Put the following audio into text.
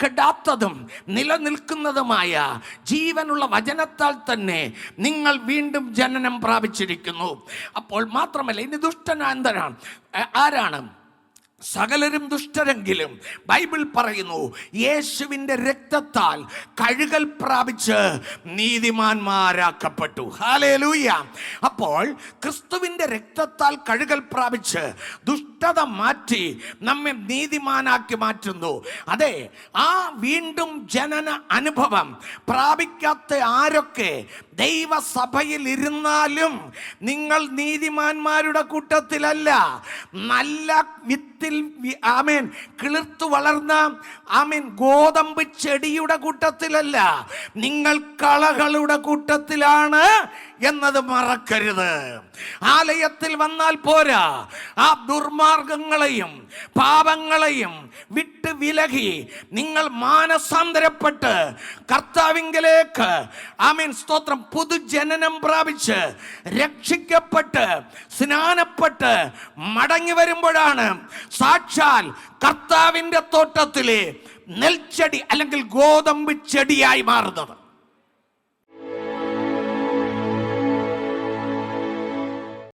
കെടാത്തതും നിലനിൽക്കുന്നതുമായ ജീവനുള്ള വചനത്താൽ തന്നെ നിങ്ങൾ വീണ്ടും ജനനം പ്രാപിച്ചിരിക്കുന്നു. അപ്പോൾ മാത്രമല്ല, ഇനി ദുഷ്ടനാന്തരാണ് ആരാണ്? സകലരും ദുഷ്ടരെങ്കിലും ബൈബിൾ പറയുന്നു യേശുവിൻ്റെ രക്തത്താൽ കഴുകൽ പ്രാപിച്ച് നീതിമാന്മാരാക്കപ്പെട്ടു. ഹല്ലേലൂയ. അപ്പോൾ ക്രിസ്തുവിൻ്റെ രക്തത്താൽ കഴുകൽ പ്രാപിച്ച് ദുഷ്ടത മാറ്റി നമ്മെ നീതിമാനാക്കി മാറ്റുന്നു. അതെ, ആ വീണ്ടും ജനന അനുഭവം പ്രാപിക്കാത്ത ആരൊക്കെ ദൈവസഭയിൽ ഇരുന്നാലും നിങ്ങൾ നീതിമാന്മാരുടെ കൂട്ടത്തിലല്ല. നല്ല വിത്തിൽ ആമേൻ കിളിർത്തു വളർന്ന ഗോതമ്പ് ചെടിയുടെ കൂട്ടത്തിലല്ല, നിങ്ങൾ കളകളുടെ കൂട്ടത്തിലാണ് എന്നത് മറക്കരുത്. ആലയത്തിൽ വന്നാൽ പോരാ, ആ ദുർമാർഗങ്ങളെയും പാപങ്ങളെയും വിട്ട് വിലകി നിങ്ങൾ മാനസാന്തരപ്പെട്ട് കർത്താവിങ്കലേക്ക് സ്തോത്രം പുതുജനനം പ്രാപിച്ച് രക്ഷിക്കപ്പെട്ട് സ്നാനപ്പെട്ട് മടങ്ങി വരുമ്പോഴാണ് സാക്ഷാൽ കർത്താവിൻ്റെ തോട്ടത്തിലെ നെൽച്ചെടി അല്ലെങ്കിൽ ഗോതമ്പ് ചെടിയായി മാറുന്നത്.